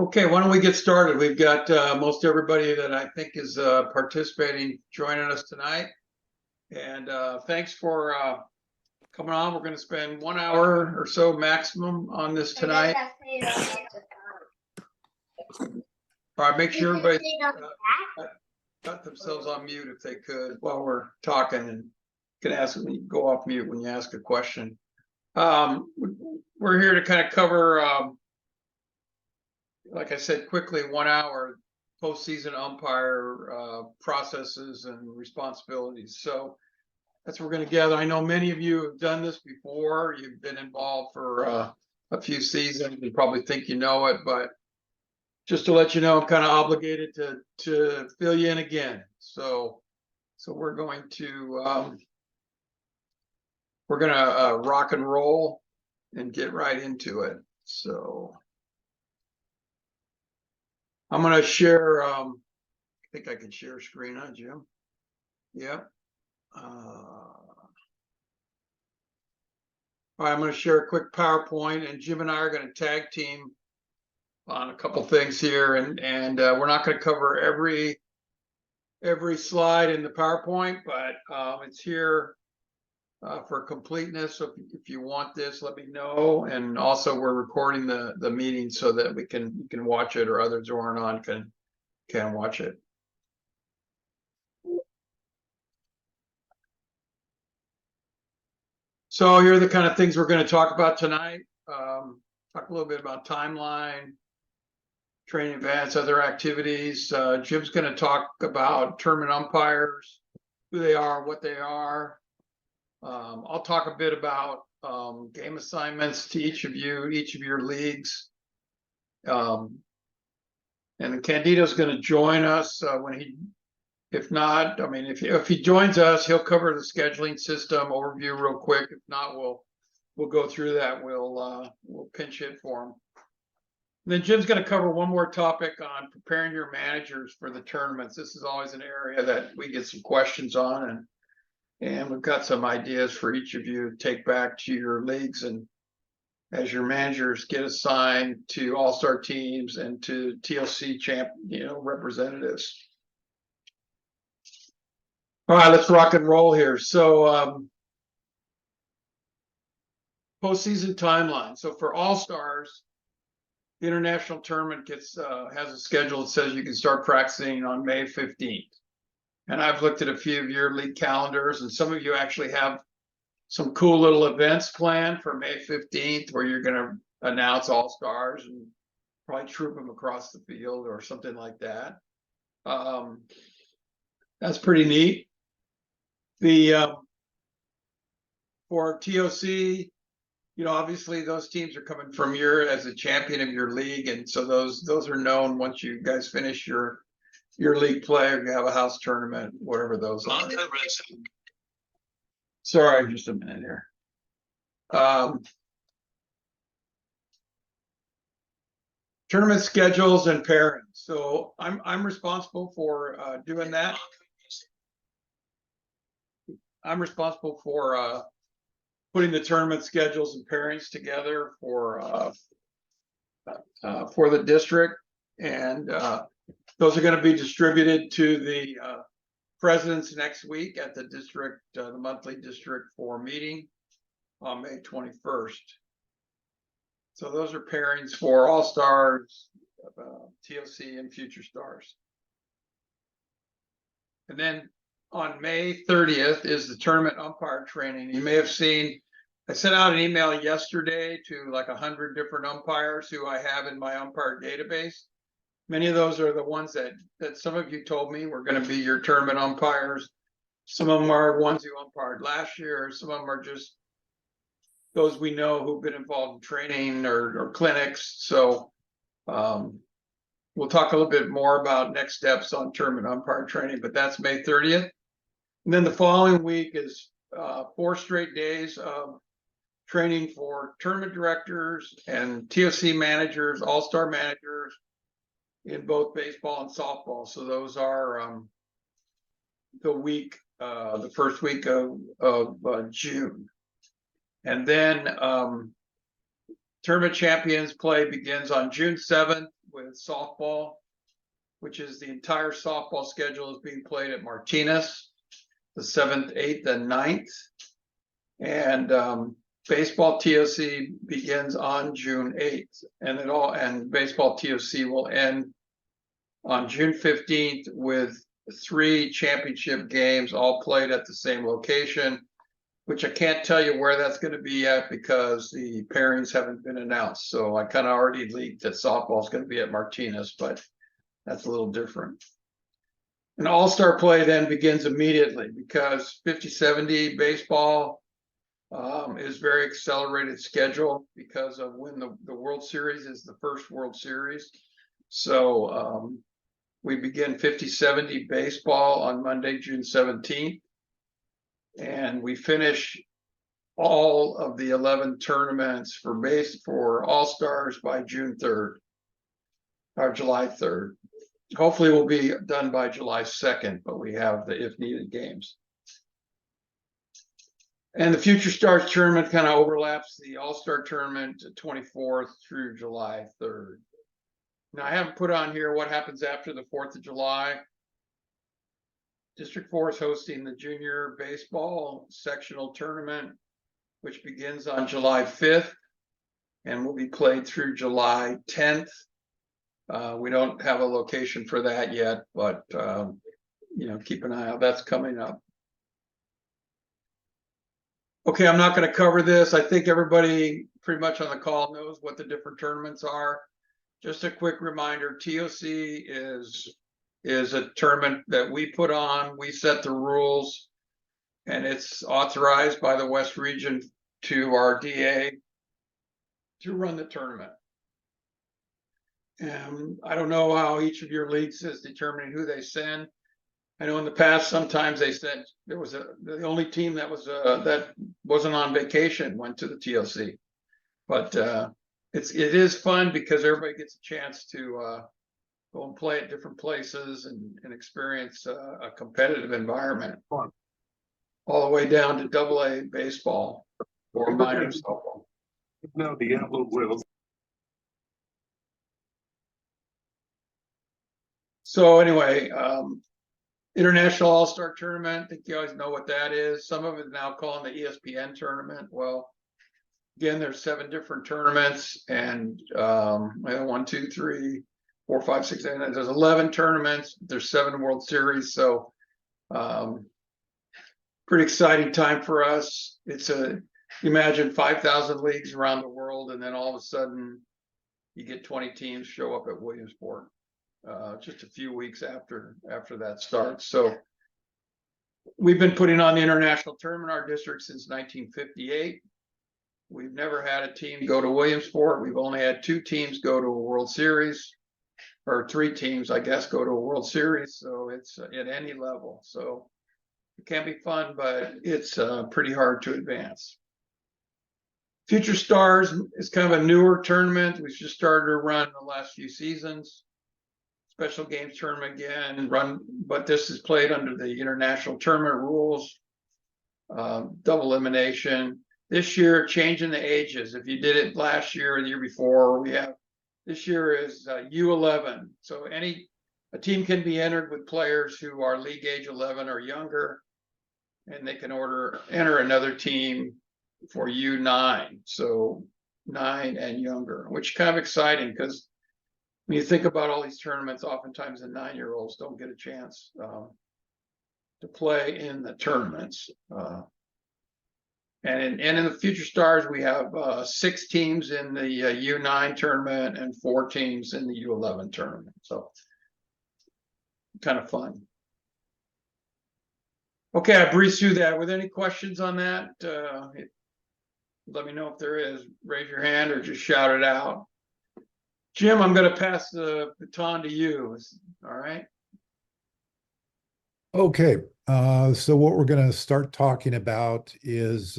Okay, why don't we get started? We've got most everybody that I think is participating joining us tonight. And thanks for coming on. We're going to spend 1 hour or so maximum on this tonight. All right, make sure everybody got themselves on mute if they could while we're talking, and can ask when you go off mute when you ask a question. We're here to kind of cover like I said, quickly, 1 hour postseason umpire processes and responsibilities. So that's what we're going to gather. I know many of you have done this before. You've been involved for a few seasons. You probably think you know it, but just to let you know, I'm kind of obligated to fill you in again. So we're going to rock and roll and get right into it. So I'm going to share, I think I can share screen, huh, Jim? Yep. All right, I'm going to share a quick PowerPoint, and Jim and I are going to tag team on a couple things here, and we're not going to cover every slide in the PowerPoint, but it's here for completeness. So if you want this, let me know. And also, we're recording the meeting so that you can watch it, or others who aren't on can watch it. So here are the kind of things we're going to talk about tonight. Talk a little bit about timeline, training events, other activities. Jim's going to talk about tournament umpires, who they are, what they are. I'll talk a bit about game assignments to each of your leagues. And Candido's going to join us if not, I mean, if he joins us, he'll cover the scheduling system overview real quick. If not, we'll go through that. We'll pinch hit for him. And then Jim's going to cover one more topic on preparing your managers for the tournaments. This is always an area that we get some questions on, and we've got some ideas for each of you to take back to your leagues, and as your managers get assigned to all-star teams and to TLC representatives. All right, let's rock and roll here. So postseason timeline. So for all-stars, the international tournament has a schedule that says you can start practicing on May 15th. And I've looked at a few of your league calendars, and some of you actually have some cool little events planned for May 15th where you're going to announce all-stars and probably troop them across the field or something like that. That's pretty neat. For TOC, obviously those teams are coming from as a champion of your league, and so those are known once you guys finish your league play, or you have a house tournament, whatever those are. Sorry, just a minute here. Tournament schedules and pairings. So I'm responsible for doing that. I'm responsible for putting the tournament schedules and pairings together for the district, and those are going to be distributed to the presidents next week at the district, the monthly District 4 meeting on May 21st. So those are pairings for all stars, TLC, and future stars. And then on May 30th is the tournament umpire training. You may have seen, I sent out an email yesterday to like 100 different umpires who I have in my umpire database. Many of those are the ones that some of you told me were going to be your tournament umpires. Some of them are ones who umpired last year. Some of them are just those we know who've been involved in training or clinics. So we'll talk a little bit more about next steps on tournament umpire training, but that's May 30th. And then the following week is 4 straight days of training for tournament directors and TOC managers, all-star managers in both baseball and softball. So those are the first week of June. And then tournament champions play begins on June 7th. with softball, which is the entire softball schedule is being played at Martinez, the 7th, 8th, and 9th. And baseball TOC begins on June 8th, and baseball TOC will end on June 15th with 3 championship games all played at the same location, which I can't tell you where that's going to be yet because the pairings haven't been announced. So I kind of already leaked that softball is going to be at Martinez, but that's a little different. And all-star play then begins immediately because 50-70 baseball is very accelerated schedule because of when the World Series is the first World Series. So we begin 50-70 baseball on Monday, June 17th. And we finish all of the 11 tournaments for all-stars by June 3rd or July 3rd. Hopefully we'll be done by July 2nd, but we have the if needed games. And the Future Stars tournament kind of overlaps the All-Star tournament 24th through July 3rd. Now I haven't put on here what happens after the 4th of July. District 4 is hosting the junior baseball sectional tournament, which begins on July 5th and will be played through July 10th. We don't have a location for that yet, but keep an eye out. That's coming up. Okay, I'm not going to cover this. I think everybody pretty much on the call knows what the different tournaments are. Just a quick reminder, TOC is a tournament that we put on. We set the rules, and it's authorized by the West Region to our DA to run the tournament. And I don't know how each of your leagues is determining who they send. I know in the past, sometimes they said there was the only team that wasn't on vacation went to the TLC, but it is fun because everybody gets a chance to go and play at different places and experience a competitive environment, all the way down to AA baseball or minor softball. Now the yellow will. So anyway, International All-Star Tournament, I think you guys know what that is. Some of it now calling the ESPN tournament. Well, again, there's 7 different tournaments, and 1, 2, 3, 4, 5, 6, 8, 9. There's 11 tournaments. There's 7 World Series. So pretty exciting time for us. It's imagine 5,000 leagues around the world, and then all of a sudden you get 20 teams show up at Williamsport. Just a few weeks after that starts. So we've been putting on the international tournament in our district since 1958. We've never had a team go to Williamsport. We've only had 2 teams go to a World Series, or 3 teams, I guess, go to a World Series. So it's at any level. So it can be fun, but it's pretty hard to advance. Future Stars is kind of a newer tournament. We've just started to run the last few seasons. Special games tournament again, but this is played under the international tournament rules, double elimination. This year, changing the ages. If you did it last year or the year before, this year is U11. So a team can be entered with players who are league age 11 or younger, and they can enter another team for U9. So 9 and younger, which is kind of exciting because when you think about all these tournaments, oftentimes the 9-year-olds don't get a chance to play in the tournaments. And in the Future Stars, we have 6 teams in the U9 tournament and 4 teams in the U11 tournament. So kind of fun. Okay, I breezed through that. With any questions on that, let me know if there is. Raise your hand or just shout it out. Jim, I'm going to pass the baton to you. All right. Okay. So what we're going to start talking about is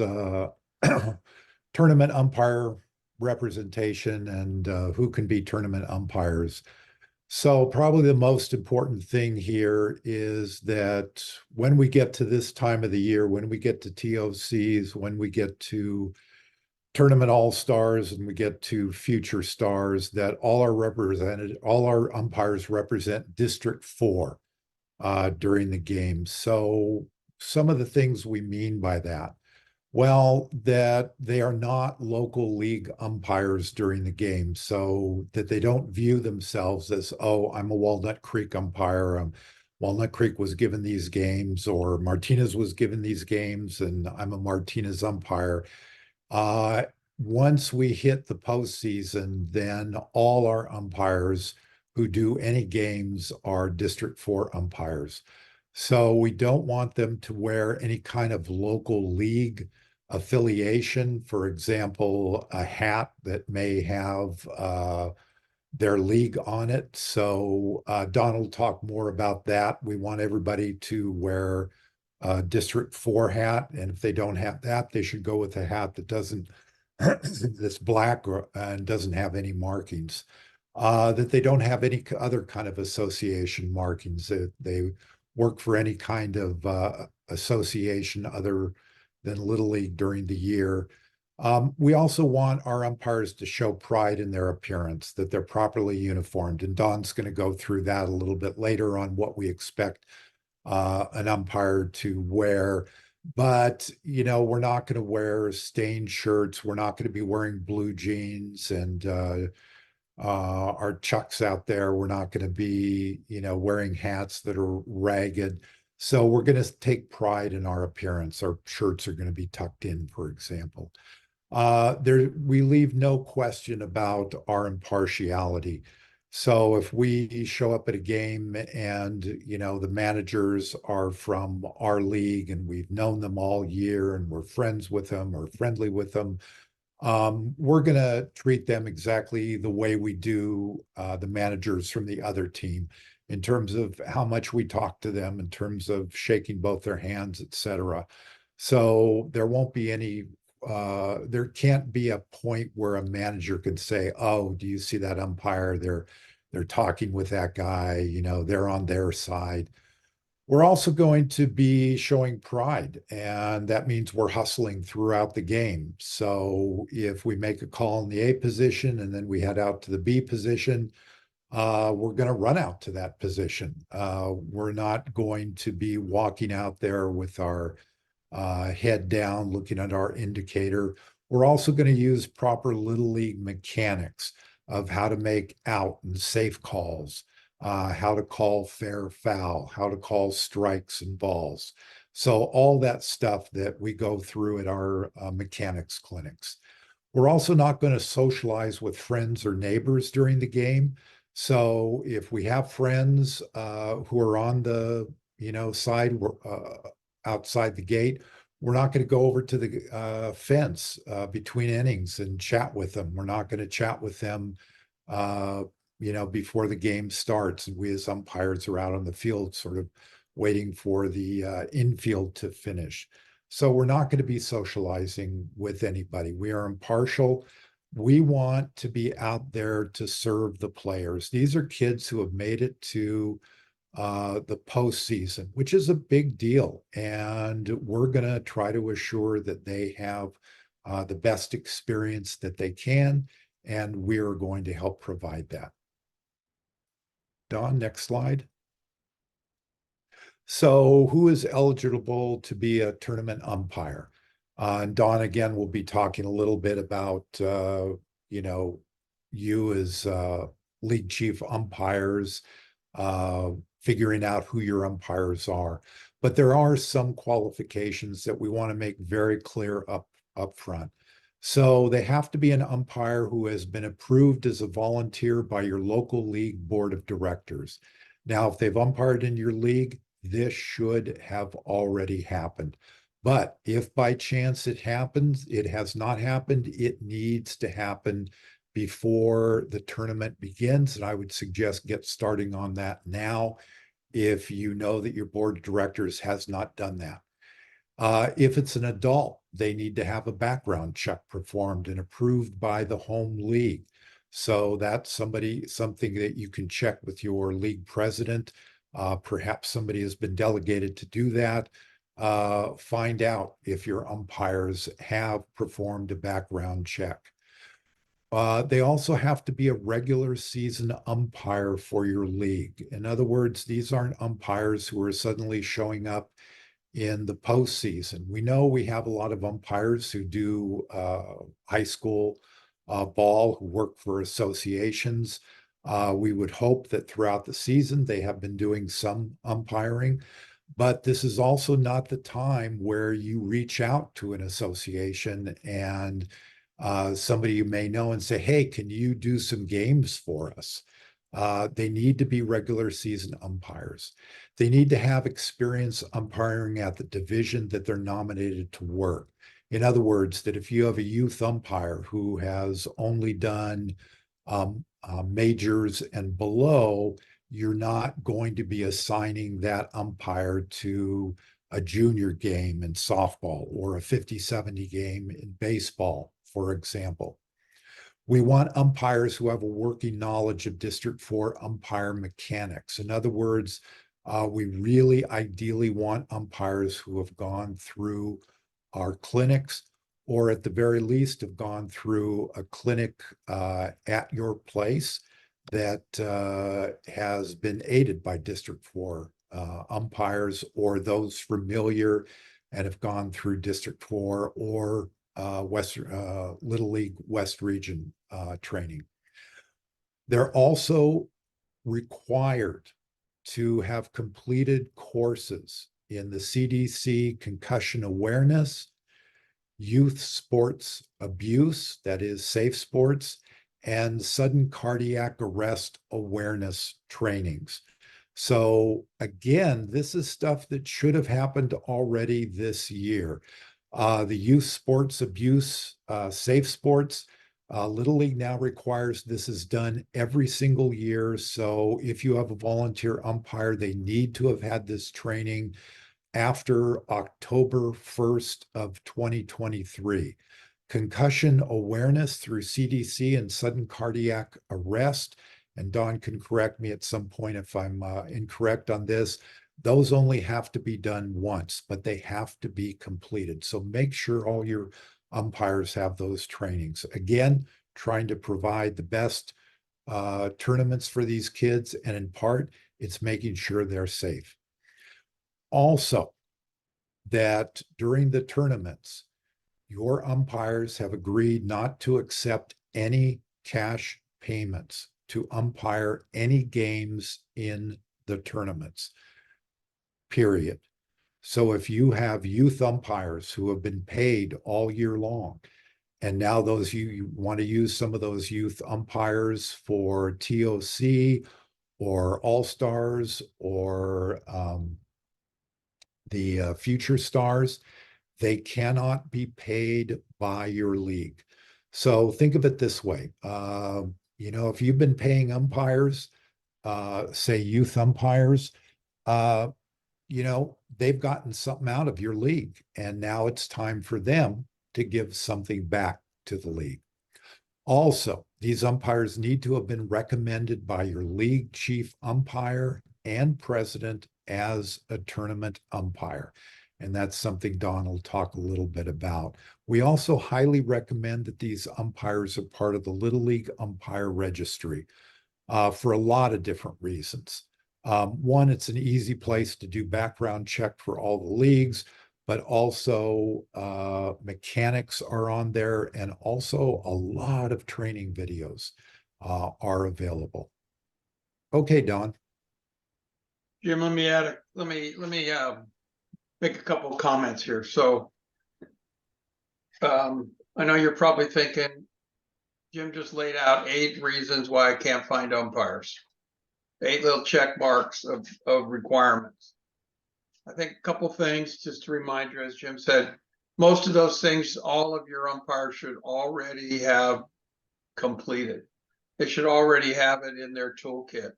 tournament umpire representation and who can be tournament umpires. So probably the most important thing here is that when we get to this time of the year, when we get to TOCs, when we get to tournament all-stars and we get to future stars, that all our umpires represent District 4 during the game. So some of the things we mean by that, well, that they are not local league umpires during the game, so that they don't view themselves as, oh, I'm a Walnut Creek umpire. Walnut Creek was given these games, or Martinez was given these games, and I'm a Martinez umpire. Uh, Once we hit the postseason, then all our umpires who do any games are District 4 umpires. So we don't want them to wear any kind of local league affiliation. For example, a hat that may have their league on it. So Don will talk more about that. We want everybody to wear a District 4 hat, and if they don't have that, they should go with a hat that doesn't that's black and doesn't have any markings. That they don't have any other kind of association markings, that they work for any kind of association other than Little League during the year. We also want our umpires to show pride in their appearance, that they're properly uniformed. And Don's going to go through that a little bit later on what we expect an umpire to wear. But, you know, we're not going to wear stained shirts. We're not going to be wearing blue jeans and our chucks out there. We're not going to be, you know, wearing hats that are ragged. So we're going to take pride in our appearance. Our shirts are going to be tucked in, for example. We leave no question about our impartiality. So if we show up at a game and, you know, the managers are from our league and we've known them all year and we're friends with them or friendly with them, we're going to treat them exactly the way we do the managers from the other team, in terms of how much we talk to them, in terms of shaking both their hands, etc. So there won't be any there can't be a point where a manager could say, oh, do you see that umpire? They're talking with that guy, you know, they're on their side. We're also going to be showing pride, and that means we're hustling throughout the game. So if we make a call in the A position and then we head out to the B position, we're going to run out to that position. We're not going to be walking out there with our head down, looking at our indicator. We're also going to use proper Little League mechanics of how to make out and safe calls, how to call fair foul, how to call strikes and balls. So all that stuff that we go through at our mechanics clinics. We're also not going to socialize with friends or neighbors during the game. So if we have friends who are on the, you know, side outside the gate, we're not going to go over to the fence between innings and chat with them. We're not going to chat with them, you know, before the game starts. And we as umpires are out on the field sort of waiting for the infield to finish. So we're not going to be socializing with anybody. We are impartial. We want to be out there to serve the players. These are kids who have made it to the postseason, which is a big deal. And we're going to try to assure that they have the best experience that they can. And we're going to help provide that. Don, next slide. So who is eligible to be a tournament umpire? And Don, again, will be talking a little bit about, you know, you as League Chief Umpires, figuring out who your umpires are. But there are some qualifications that we want to make very clear up front. So they have to be an umpire who has been approved as a volunteer by your local league board of directors. Now, if they've umpired in your league, this should have already happened. But if by chance it happens, it has not happened, it needs to happen before the tournament begins. And I would suggest get starting on that now if you know that your board of directors has not done that. If it's an adult, they need to have a background check performed and approved by the home league. So that's something that you can check with your league president. Perhaps somebody has been delegated to do that. find out if your umpires have performed a background check. They also have to be a regular season umpire for your league. In other words, these aren't umpires who are suddenly showing up in the postseason. We know we have a lot of umpires who do high school ball, who work for associations. We would hope that throughout the season they have been doing some umpiring, but this is also not the time where you reach out to an association and somebody you may know and say, hey, can you do some games for us? They need to be regular season umpires. They need to have experience umpiring at the division that they're nominated to work. In other words, that if you have a youth umpire who has only done majors and below, you're not going to be assigning that umpire to a junior game in softball or a 50-70 game in baseball, for example. We want umpires who have a working knowledge of District 4 umpire mechanics. In other words, we really ideally want umpires who have gone through our clinics, or at the very least have gone through a clinic at your place that has been aided by District 4 umpires, or those familiar and have gone through District 4 or Little League West Region training. They're also required to have completed courses in the CDC concussion awareness, youth sports abuse, that is safe sports, and sudden cardiac arrest awareness trainings. So again, this is stuff that should have happened already this year. The youth sports abuse, safe sports, Little League now requires this is done every single year. So if you have a volunteer umpire, they need to have had this training after October 1st of 2023. Concussion awareness through CDC and sudden cardiac arrest, and Don can correct me at some point if I'm incorrect on this, those only have to be done once, but they have to be completed. So make sure all your umpires have those trainings. Again, trying to provide the best tournaments for these kids, and in part, it's making sure they're safe. Also, that during the tournaments, your umpires have agreed not to accept any cash payments to umpire any games in the tournaments, period. So if you have youth umpires who have been paid all year long, and now those you want to use some of those youth umpires for TOC or All-Stars or the Future Stars, they cannot be paid by your league. So think of it this way. If you've been paying umpires, say youth umpires, they've gotten something out of your league, and now it's time for them to give something back to the league. Also, these umpires need to have been recommended by your league chief umpire and president as a tournament umpire. And that's something Don will talk a little bit about. We also highly recommend that these umpires are part of the Little League Umpire Registry for a lot of different reasons. One, it's an easy place to do background check for all the leagues, but also mechanics are on there, and also a lot of training videos are available. Okay, Don. Jim, let me make a couple of comments here. So I know you're probably thinking, Jim just laid out 8 reasons why I can't find umpires. 8 little check marks of requirements. I think a couple things just to remind you, as Jim said, most of those things, all of your umpires should already have completed. They should already have it in their toolkit.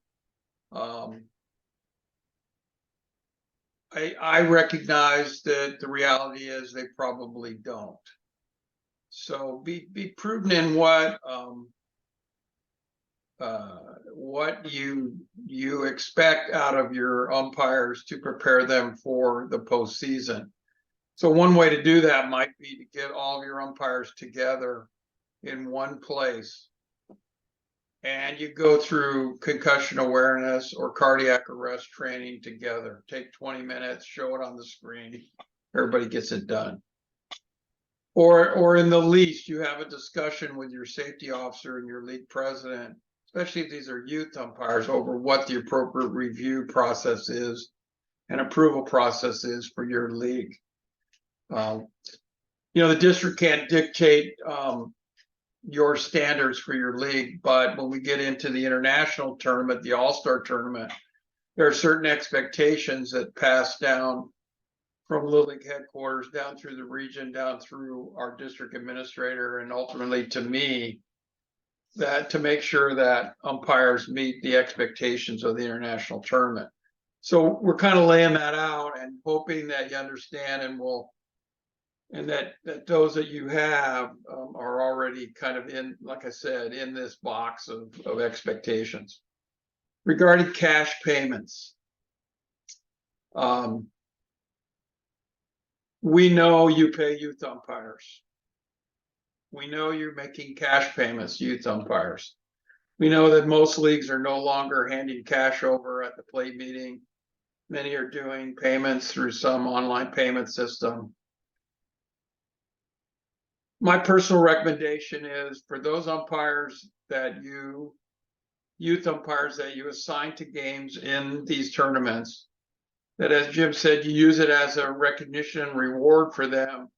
I recognize that the reality is they probably don't. So be prudent in what what you expect out of your umpires to prepare them for the postseason. So one way to do that might be to get all of your umpires together in one place, and you go through concussion awareness or cardiac arrest training together. Take 20 minutes, show it on the screen, everybody gets it done. Or in the least, you have a discussion with your safety officer and your league president, especially if these are youth umpires, over what the appropriate review process is and approval process is for your league. The district can't dictate your standards for your league, but when we get into the international tournament, the All-Star tournament, there are certain expectations that pass down from Little League headquarters down through the region, down through our district administrator, and ultimately to me, that to make sure that umpires meet the expectations of the international tournament. So we're kind of laying that out and hoping that you understand and that those that you have are already kind of in, like I said, in this box of expectations. Regarding cash payments, we know you pay youth umpires. We know you're making cash payments, youth umpires. We know that most leagues are no longer handing cash over at the plate meeting. Many are doing payments through some online payment system. My personal recommendation is for those umpires that youth umpires that you assign to games in these tournaments, that, as Jim said, you use it as a recognition and reward for them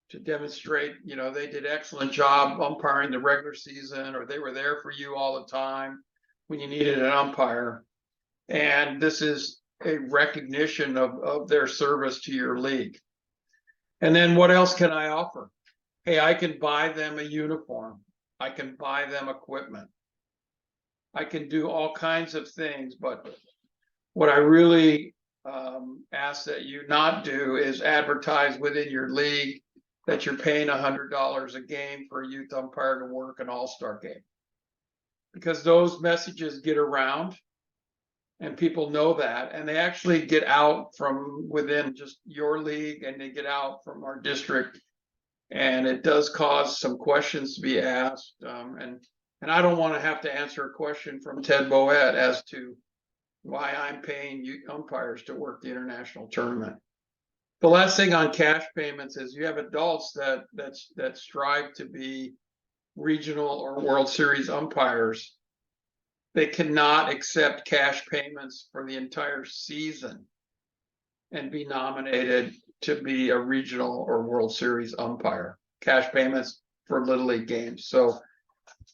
to demonstrate, they did excellent job umpiring the regular season, or they were there for you all the time when you needed an umpire. And this is a recognition of their service to your league. And then what else can I offer? Hey, I can buy them a uniform. I can buy them equipment. I can do all kinds of things, but what I really ask that you not do is advertise within your league that you're paying $100 a game for a youth umpire to work an all-star game, because those messages get around and people know that, and they actually get out from within just your league, and they get out from our district, and it does cause some questions to be asked, and I don't want to have to answer a question from Ted Boet as to why I'm paying you umpires to work the international tournament. The last thing on cash payments is you have adults that strive to be regional or World Series umpires. They cannot accept cash payments for the entire season and be nominated to be a regional or World Series umpire. Cash payments for Little League games. So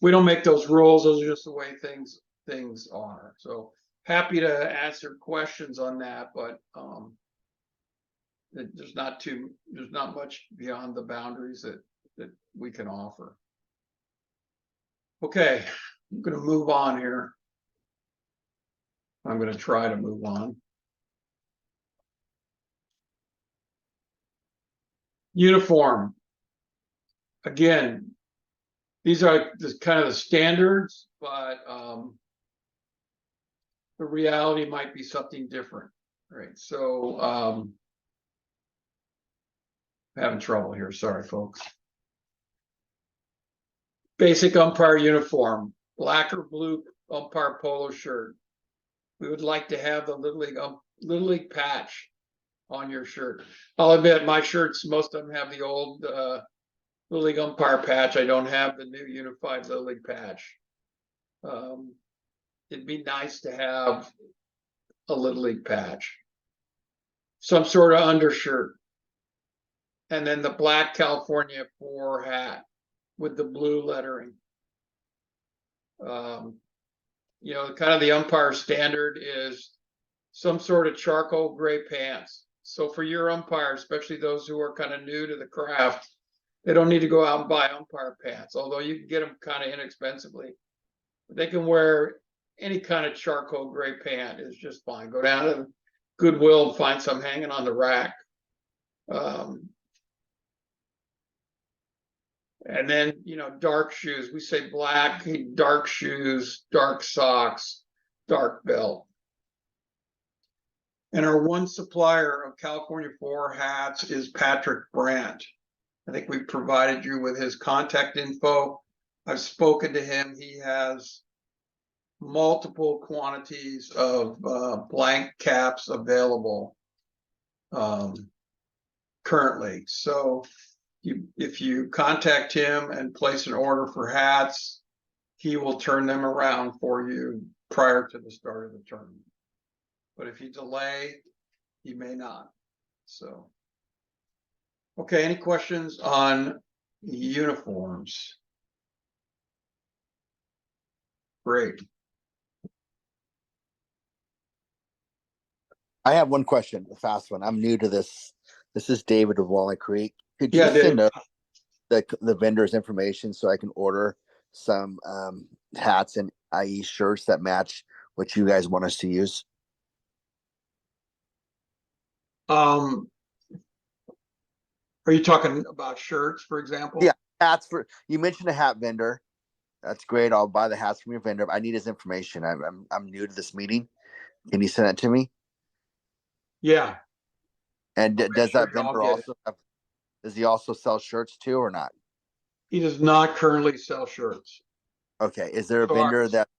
we don't make those rules. Those are just the way things are. So happy to answer questions on that, but there's not much beyond the boundaries that we can offer. Okay, I'm going to move on here. I'm going to try to move on. Uniform. Again, these are kind of the standards, but the reality might be something different, right? So having trouble here, sorry folks. Basic umpire uniform, black or blue umpire polo shirt. We would like to have the Little League patch on your shirt. I'll admit my shirts, most of them have the old Little League umpire patch. I don't have the new unified Little League patch. It'd be nice to have a Little League patch, some sort of undershirt, and then the black California 4 hat with the blue lettering. Kind of the umpire standard is some sort of charcoal gray pants. So for your umpires, especially those who are kind of new to the craft, they don't need to go out and buy umpire pants, although you can get them kind of inexpensively. They can wear any kind of charcoal gray pant is just fine. Go down to Goodwill and find some hanging on the rack. And then, dark shoes, we say black, dark shoes, dark socks, dark belt. And our one supplier of California 4 hats is Patrick Brandt. I think we've provided you with his contact info. I've spoken to him. He has multiple quantities of blank caps available currently. So if you contact him and place an order for hats, he will turn them around for you prior to the start of the tournament. But if you delay, he may not. So, okay, any questions on uniforms? Great. I have one question, a fast one. I'm new to this. This is David of Walnut Creek. Could you Yeah, send Dave. the vendor's information so I can order some hats and IE shirts that match what you guys want us to use? Are you talking about shirts, for example? Yeah, hats for you mentioned a hat vendor. That's great. I'll buy the hats from your vendor. I need his information. I'm new to this meeting. Can you send it to me? Yeah. And Okay, does sure, that vendor I'll get it. also have, does he also sell shirts too or not? He does not currently sell shirts. Okay. Is there a So vendor that's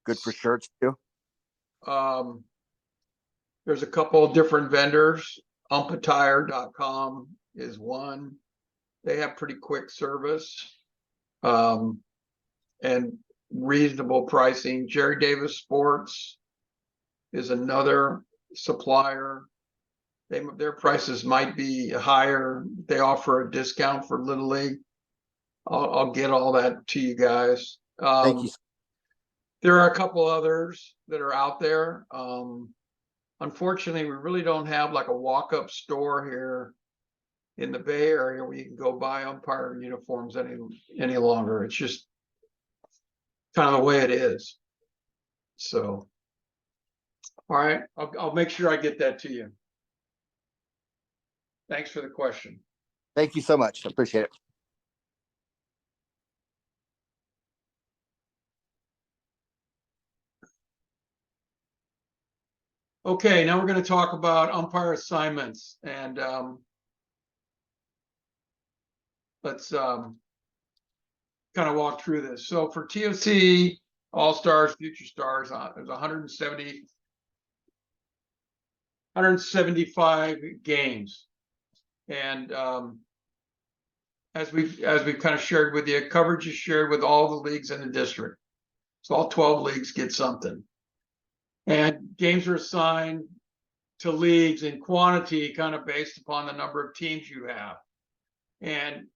good for shirts too? There's a couple of different vendors. Umpattire.com is one. They have pretty quick service and reasonable pricing. Jerry Davis Sports is another supplier. Their prices might be higher. They offer a discount for Little League. I'll get all that to you guys. Thank you. There are a couple others that are out there. Unfortunately, we really don't have like a walk-up store here in the Bay Area where you can go buy umpire uniforms any longer. It's just kind of the way it is. So, all right, I'll make sure I get that to you. Thanks for the question. Thank you so much. I appreciate it. Okay, now we're going to talk about umpire assignments, and let's kind of walk through this. So for TOC, All Stars, Future Stars, there's 175 games, and as we've kind of shared with you, coverage is shared with all the leagues in the district. So all 12 leagues get something. And games are assigned to leagues in quantity, kind of based upon the number of teams you have. And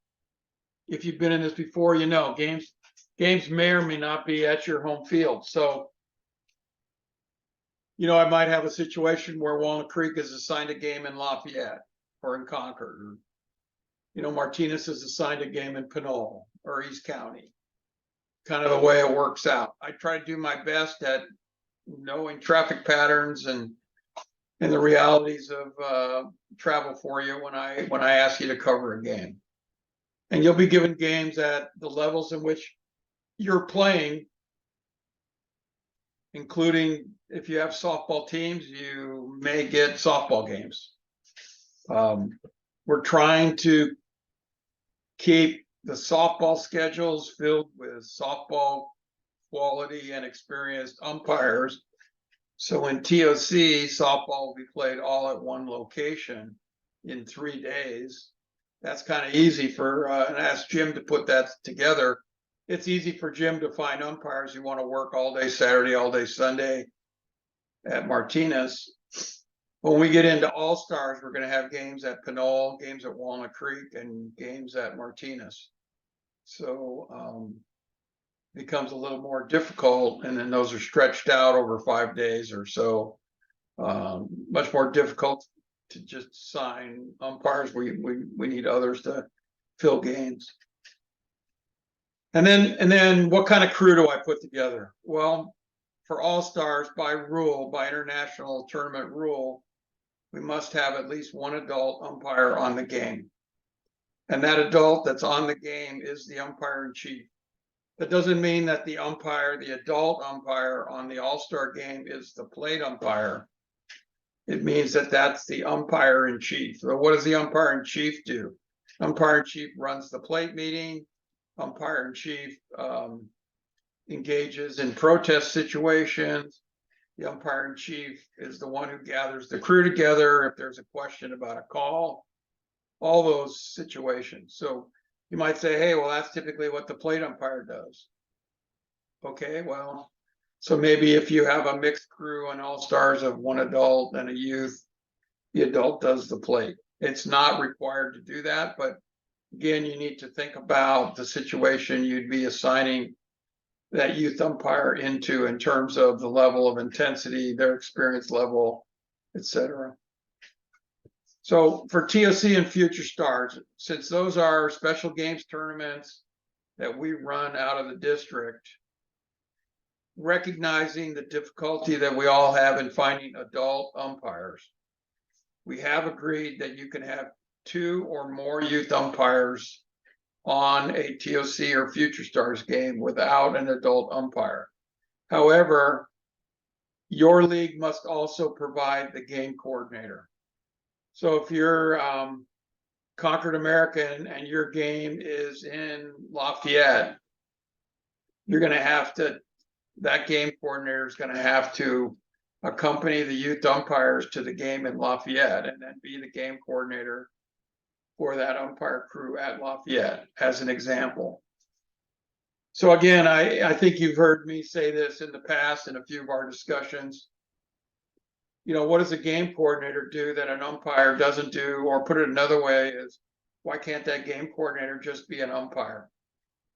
if you've been in this before, you know games may or may not be at your home field. So, I might have a situation where Walnut Creek is assigned a game in Lafayette or in Concord, or Martinez is assigned a game in Pinole or East County. Kind of the way it works out. I try to do my best at knowing traffic patterns and the realities of travel for you when I ask you to cover a game. And you'll be given games at the levels in which you're playing, including if you have softball teams, you may get softball games. We're trying to keep the softball schedules filled with softball quality and experienced umpires. So in TOC, softball will be played all at one location in 3 days. That's kind of easy for, and ask Jim to put that together. It's easy for Jim to find umpires who want to work all day Saturday, all day Sunday at Martinez. When we get into All Stars, we're going to have games at Pinole, games at Walnut Creek, and games at Martinez. So becomes a little more difficult, and then those are stretched out over 5 days or so. Much more difficult to just sign umpires. We need others to fill games. And then what kind of crew do I put together? Well, for All Stars, by international tournament rule, we must have at least one adult umpire on the game. And that adult that's on the game is the umpire in chief. That doesn't mean that the umpire, the adult umpire on the all-star game is the plate umpire. It means that that's the umpire in chief. So what does the umpire in chief do? Umpire in chief runs the plate meeting. Umpire in chief engages in protest situations. The umpire in chief is the one who gathers the crew together if there's a question about a call, all those situations. So you might say, hey, well, that's typically what the plate umpire does. Okay, well, so maybe if you have a mixed crew and all stars of one adult and a youth, the adult does the plate. It's not required to do that, but again, you need to think about the situation you'd be assigning that youth umpire into in terms of the level of intensity, their experience level, etc. So for TOC and Future Stars, since those are special games tournaments that we run out of the district, recognizing the difficulty that we all have in finding adult umpires, we have agreed that you can have 2 or more youth umpires on a TOC or Future Stars game without an adult umpire. However, your league must also provide the game coordinator. So if you're Concord American and your game is in Lafayette, you're going to have to, that game coordinator is going to have to accompany the youth umpires to the game in Lafayette and then be the game coordinator for that umpire crew at Lafayette, as an example. So again, I think you've heard me say this in the past in a few of our discussions. You know, what does a game coordinator do that an umpire doesn't do? Or put it another way is, why can't that game coordinator just be an umpire?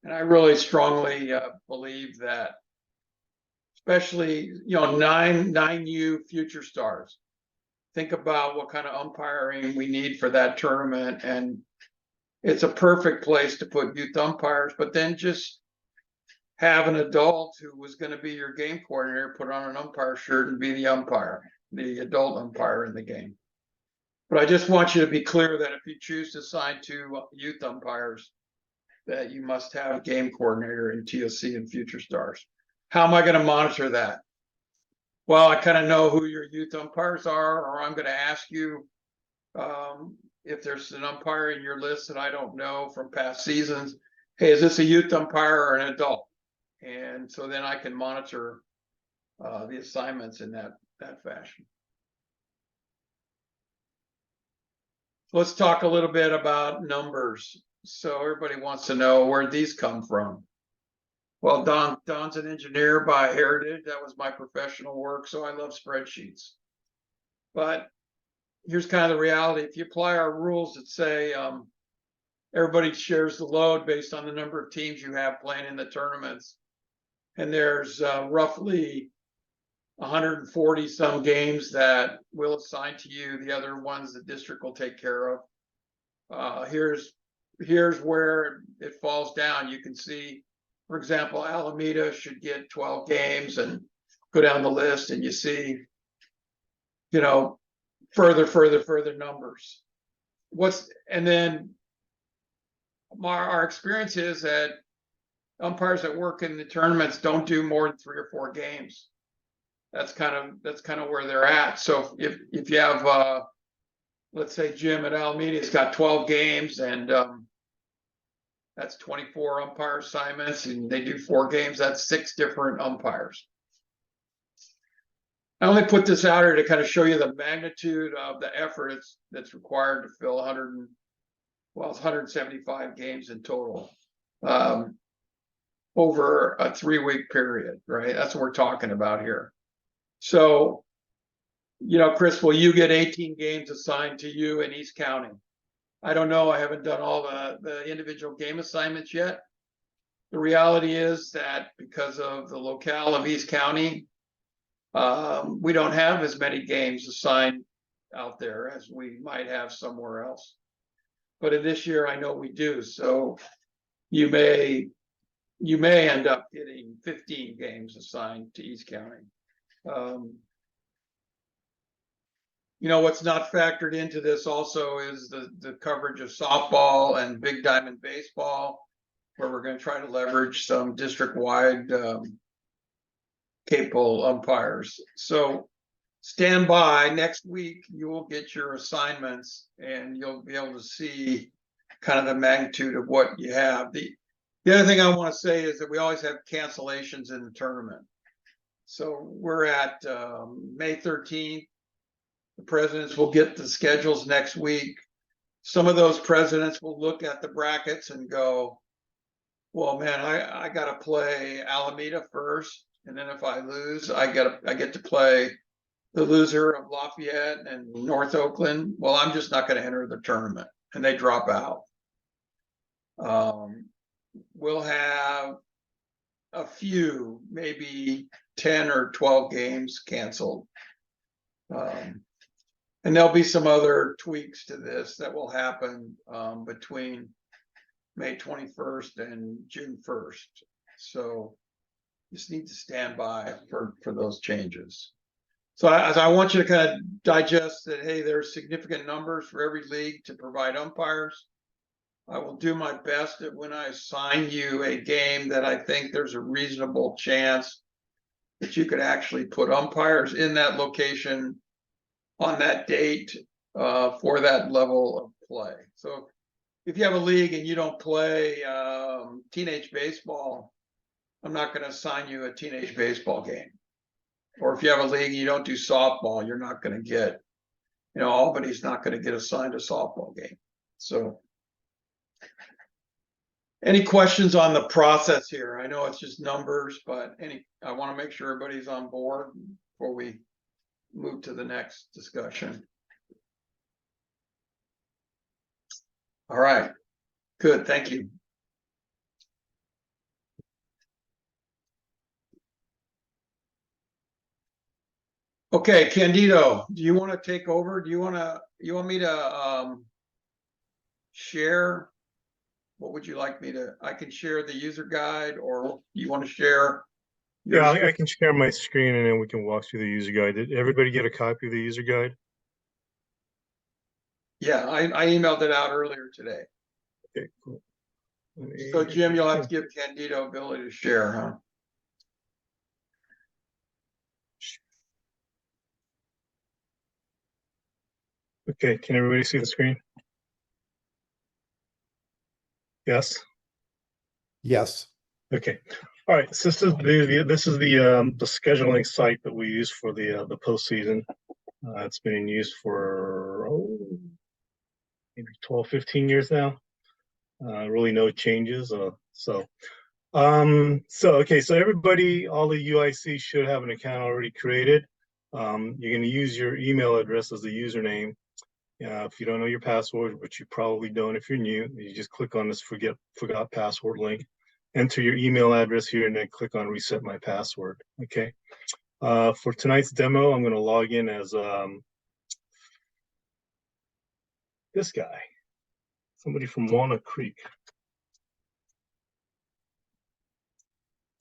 And I really strongly believe that, especially, you know, 9U Future Stars. Think about what kind of umpiring we need for that tournament. And it's a perfect place to put youth umpires, but then just have an adult who was going to be your game coordinator put on an umpire shirt and be the umpire, the adult umpire in the game. But I just want you to be clear that if you choose to assign 2 youth umpires, that you must have a game coordinator in TOC and Future Stars. How am I going to monitor that? Well, I kind of know who your youth umpires are, or I'm going to ask you if there's an umpire in your list that I don't know from past seasons. Hey, is this a youth umpire or an adult? And so then I can monitor the assignments in that fashion. Let's talk a little bit about numbers. So everybody wants to know where these come from. Well, Don's an engineer by heritage. That was my professional work, so I love spreadsheets. But here's kind of the reality. If you apply our rules that say everybody shares the load based on the number of teams you have playing in the tournaments, and there's roughly 140 some games that we'll assign to you, the other ones the district will take care of. Here's where it falls down. You can see, for example, Alameda should get 12 games, and go down the list and you see, you know, further numbers. And then our experience is that umpires that work in the tournaments don't do more than 3 or 4 games. That's kind of where they're at. So if you have let's say Jim at Alameda's got 12 games, and that's 24 umpire assignments, and they do 4 games, that's 6 different umpires. I only put this out here to kind of show you the magnitude of the effort that's required to fill 175 games in total over a 3-week period, right? That's what we're talking about here. So, you know, Chris, will you get 18 games assigned to you in East County? I don't know. I haven't done all the individual game assignments yet. The reality is that because of the locale of East County, we don't have as many games assigned out there as we might have somewhere else. But in this year, I know we do. So you may end up getting 15 games assigned to East County. You know, what's not factored into this also is the coverage of softball and big diamond baseball, where we're going to try to leverage some district-wide capable umpires. So stand by. Next week, you will get your assignments and you'll be able to see kind of the magnitude of what you have. The other thing I want to say is that we always have cancellations in the tournament. So we're at May 13th. The presidents will get the schedules next week. Some of those presidents will look at the brackets and go, well, man, I got to play Alameda first. And then if I lose, I get to play the loser of Lafayette and North Oakland. Well, I'm just not going to enter the tournament, and they drop out. We'll have a few, maybe 10 or 12 games canceled. And there'll be some other tweaks to this that will happen between May 21st and June 1st. So just need to stand by for those changes. So I want you to kind of digest that, hey, there's significant numbers for every league to provide umpires. I will do my best that when I assign you a game that I think there's a reasonable chance that you could actually put umpires in that location on that date for that level of play. So if you have a league and you don't play teenage baseball, I'm not going to assign you a teenage baseball game. Or if you have a league and you don't do softball, you're not going to get, Albany's not going to get assigned a softball game. So any questions on the process here? I know it's just numbers, but I want to make sure everybody's on board before we move to the next discussion. All right, good, thank you. Okay, Candido, do you want to take over? You want me to share? What would you like me to? I can share the user guide, or you want to share? Yeah, I can share my screen and then we can walk through the user guide. Did everybody get a copy of the user guide? Yeah, I emailed it out earlier today. Okay, cool. So Jim, you'll have to give Candido ability to share, huh? Okay, can everybody see the screen? Yes. Yes. Okay. All right. So this is the scheduling site that we use for the postseason. It's been in use for maybe 12, 15 years now. Really no changes. So everybody, all the UIC should have an account already created. You're going to use your email address as the username. If you don't know your password, which you probably don't if you're new, you just click on this forgot password link, enter your email address here, and then click on reset my password. Okay. For tonight's demo, I'm going to log in as this guy, somebody from Walnut Creek.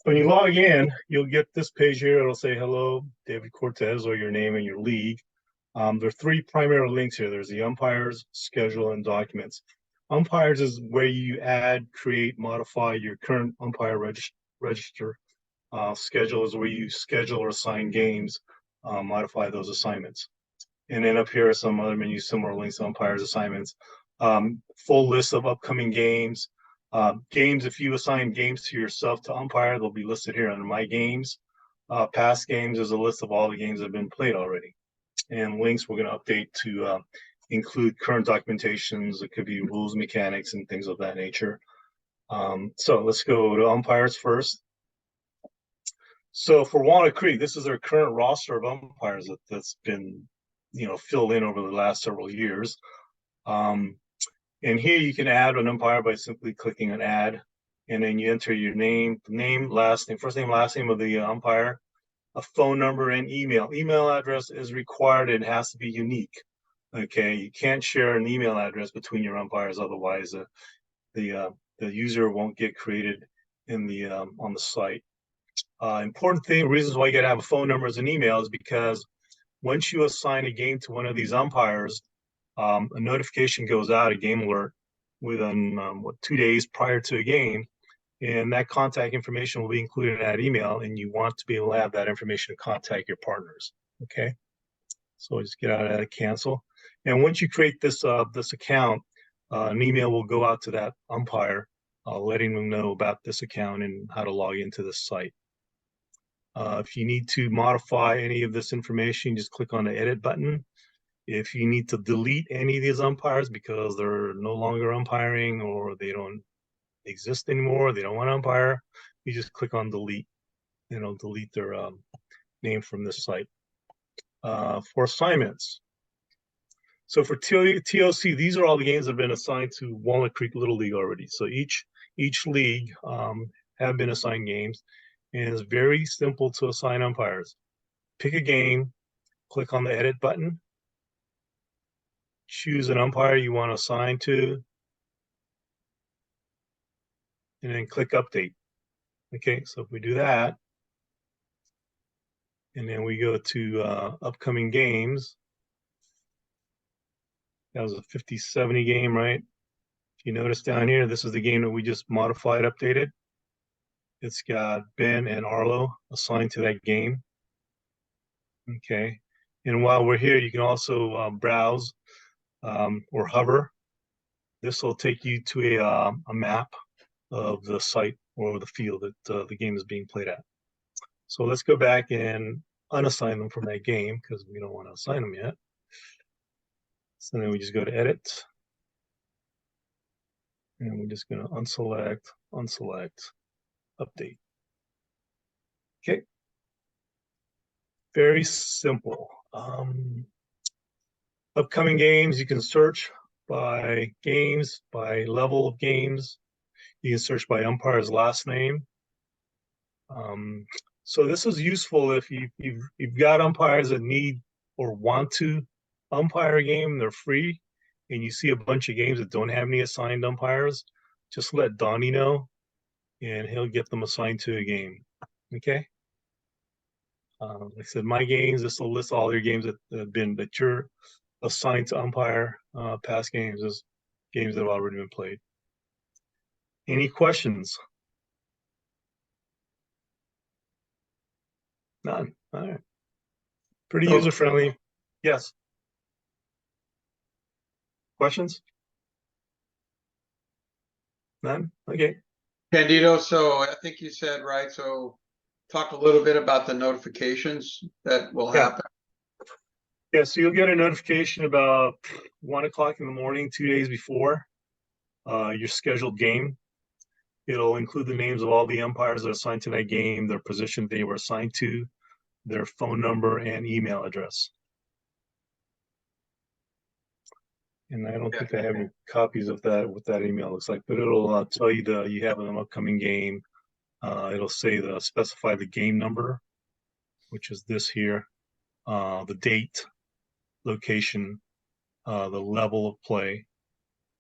When you log in, you'll get this page here. It'll say, hello, David Cortez, or your name and your league. There are three primary links here. There's the umpires, schedule, and documents. Umpires is where you add, create, modify your current umpire register. Schedule is where you schedule or assign games, modify those assignments. And then up here are some other menus, similar links, umpires, assignments, full list of upcoming games. Games, if you assign games to yourself to umpire, they'll be listed here under my games. Past games is a list of all the games that have been played already. And links we're going to update to include current documentations. It could be rules, mechanics, and things of that nature. So let's go to umpires first. So for Walnut Creek, this is their current roster of umpires that's been, filled in over the last several years. And here you can add an umpire by simply clicking on add, and then you enter your name, last name, first name, last name of the umpire, a phone number, and email. Email address is required. It has to be unique. Okay, you can't share an email address between your umpires, otherwise the user won't get created in the on the site. Important thing, reasons why you gotta have a phone number as an email is because once you assign a game to one of these umpires, a notification goes out, a game alert, within 2 days prior to a game, and that contact information will be included in that email, and you want to be able to have that information to contact your partners. Okay, so just get out of that, cancel, and once you create this this account, an email will go out to that umpire, letting them know about this account and how to log into this site. If you need to modify any of this information, just click on the edit button. If you need to delete any of these umpires because they're no longer umpiring or they don't exist anymore, they don't want to umpire, you just click on delete, and it'll delete their name from this site. For assignments, so for TOC, these are all the games that have been assigned to Walnut Creek Little League already. So each league have been assigned games, and it's very simple to assign umpires. Pick a game, click on the edit button, choose an umpire you want to assign to, and then click update. Okay, so if we do that, and then we go to upcoming games, that was a 50-70 game, right? If you notice down here, this is the game that we just modified, updated. It's got Ben and Arlo assigned to that game. Okay, and while we're here, you can also browse or hover. This will take you to a map of the site or the field that the game is being played at. So let's go back and unassign them from that game because we don't want to assign them yet. So then we just go to edit, and we're just going to unselect, update. Okay. Very simple. Upcoming games, you can search by games, by level of games. You can search by umpire's last name. So this is useful if you've got umpires that need or want to umpire a game, they're free, and you see a bunch of games that don't have any assigned umpires, just let Donnie know, and he'll get them assigned to a game. Okay. Like I said, my games, this will list all your games that you're assigned to umpire. Past games is games that have already been played. Any questions? None. All right. Pretty user friendly. Yes. Questions? None? Okay. Candido, so I think you said, right, so talk a little bit about the notifications that will happen. Yeah, so you'll get a notification about 1 o'clock in the morning, 2 days before your scheduled game. It'll include the names of all the umpires that are assigned to that game, their position they were assigned to, their phone number, and email address. And I don't think I have any copies of that, what that email looks like, but it'll tell you you have an upcoming game. It'll say specify the game number, which is this here, the date, location, the level of play.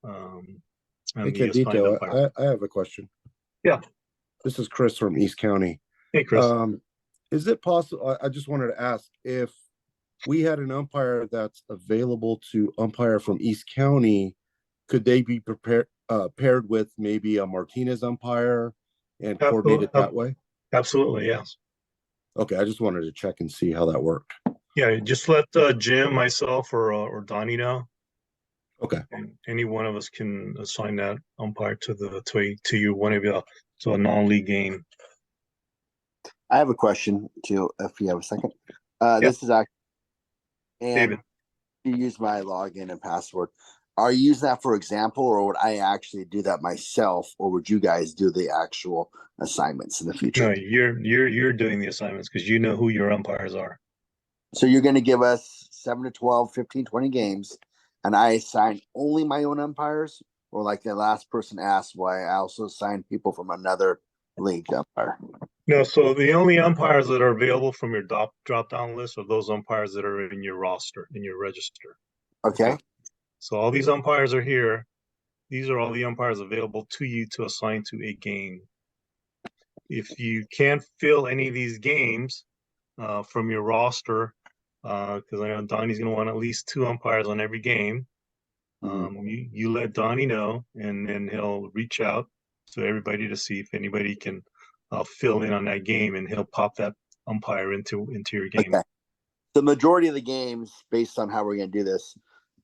Hey, Candido, I have a question. Yeah. This is Chris from East County. Hey, Chris. Is it possible? I just wanted to ask if we had an umpire that's available to umpire from East County, could they be paired with maybe a Martinez umpire and coordinate it that way? Absolutely, yes. Okay, I just wanted to check and see how that worked. Yeah, just let Jim, myself, or Donnie know. Okay. And any one of us can assign that umpire to you, one of you, to a non-league game. I have a question too, if you have a second. Yeah. This is actually, and David. you use my login and password. Are you using that for example, or would I actually do that myself, or would you guys do the actual assignments in the future? No, you're doing the assignments because you know who your umpires are. So you're going to give us 7 to 12, 15, 20 games, and I assign only my own umpires, or like the last person asked, why I also assign people from another league umpire. No, so the only umpires that are available from your drop-down list are those umpires that are in your roster, in your register. Okay. So all these umpires are here. These are all the umpires available to you to assign to a game. If you can't fill any of these games from your roster, because I know Donnie's gonna want at least 2 umpires on every game. You let Donnie know, and then he'll reach out to everybody to see if anybody can fill in on that game, and he'll pop that umpire into your game. Okay. The majority of the games, based on how we're going to do this,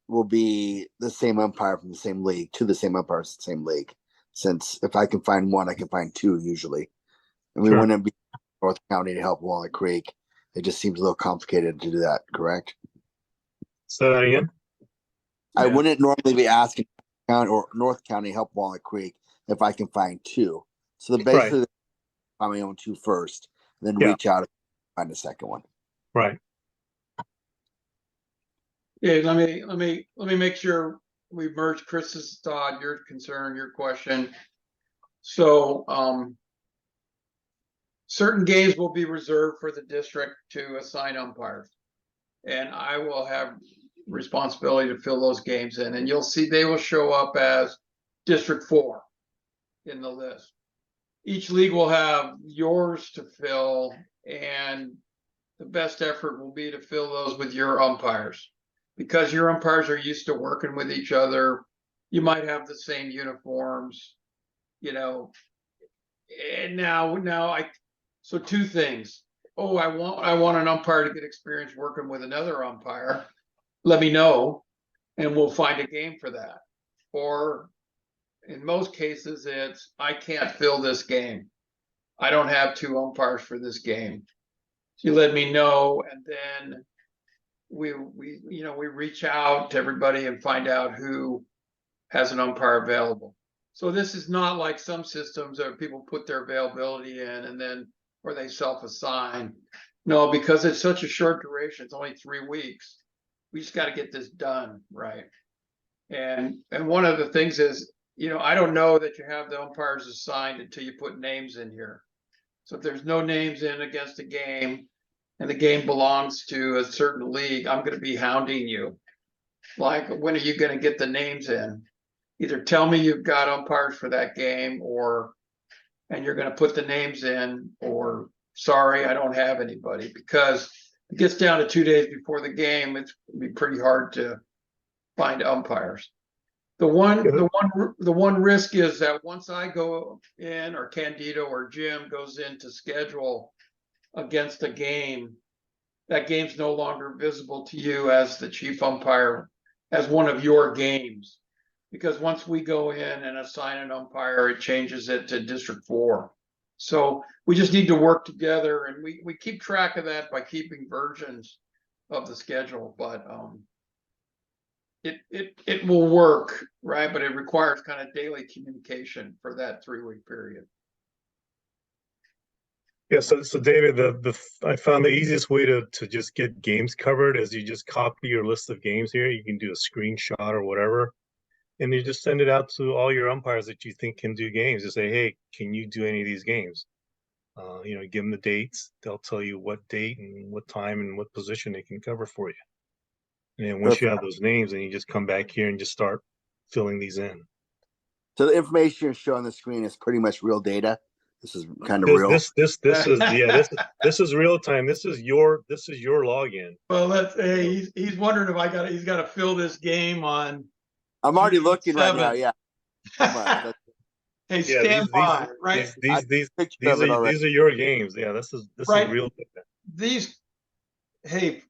will be the same umpire from the same league to the same umpires, the same league. Since if I can find one, I can find 2 usually, and we Sure. wouldn't be North County to help Walnut Creek. It just seems a little complicated to do that. Correct? Say that again. I Yeah. wouldn't normally be asking county or North County help Walnut Creek if I can find 2. So the basically find my own 2 first, then Yeah. reach out and find a second one. Right. Yeah, let me make sure we merge Chris's thought, your concern, your question. So, certain games will be reserved for the district to assign umpires. And I will have responsibility to fill those games in, and you'll see they will show up as District 4 in the list. Each league will have yours to fill, and the best effort will be to fill those with your umpires. Because your umpires are used to working with each other, you might have the same uniforms, you know. And so 2 things. Oh, I want an umpire to get experience working with another umpire. Let me know, and we'll find a game for that. Or in most cases, it's I can't fill this game. I don't have 2 umpires for this game. So you let me know, and then we reach out to everybody and find out who has an umpire available. So this is not like some systems where people put their availability in and then or they self-assign. No, because it's such a short duration, it's only 3 weeks. We just got to get this done right. And one of the things is, I don't know that you have the umpires assigned until you put names in here. So if there's no names in against a game and the game belongs to a certain league, I'm going to be hounding you. Like, when are you going to get the names in? Either tell me you've got umpires for that game, and you're going to put the names in, or sorry, I don't have anybody. Because it gets down to 2 days before the game, it's going to be pretty hard to find umpires. The one risk is that once I go in, or Candido or Jim goes in to schedule against a game, that game's no longer visible to you as the chief umpire, as one of your games. Because once we go in and assign an umpire, it changes it to District 4. So we just need to work together, and we keep track of that by keeping versions of the schedule. But it will work, right? But it requires kind of daily communication for that 3-week period. Yeah, so David, I found the easiest way to just get games covered is you just copy your list of games here. You can do a screenshot or whatever, and you just send it out to all your umpires that you think can do games. Just say, hey, can you do any of these games? Give them the dates. They'll tell you what date and what time and what position they can cover for you. And then once you have those names, then you just come back here and just start filling these in. So the information you're showing on the screen is pretty much real data. This is kind of real. This is real time. This is your login. Well, he's wondering if he's got to fill this game on. I'm already looking right now. 7. Yeah. Hey, stand by, right? These are your games. Yeah, this is Right. real data. Hey,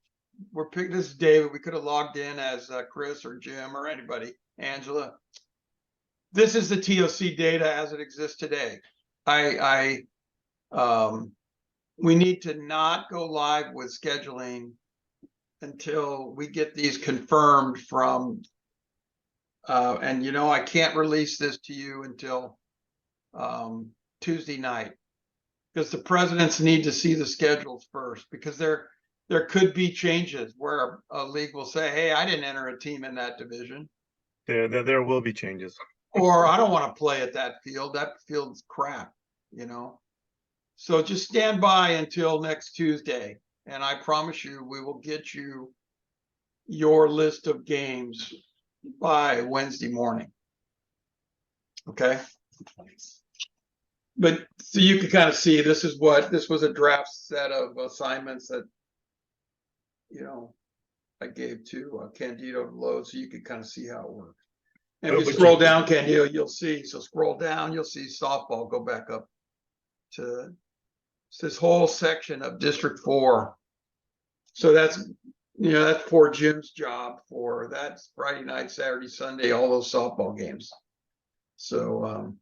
this is David. We could have logged in as Chris or Jim or anybody, Angela. This is the TOC data as it exists today. We need to not go live with scheduling until we get these confirmed from, and I can't release this to you until Tuesday night, because the presidents need to see the schedules first, because there could be changes where a league will say, hey, I didn't enter a team in that division. There will be changes. Or I don't want to play at that field. That field's crap, So just stand by until next Tuesday. And I promise you, we will get you your list of games by Wednesday morning. Okay. But so you can kind of see this was a draft set of assignments that I gave to Candido to load so you could kind of see how it works. And Oh, if you but scroll you- down, Candido, you'll see. So scroll down, you'll see softball go back up to this whole section of District 4. So that's that's poor Jim's job for that's Friday night, Saturday, Sunday, all those softball games. So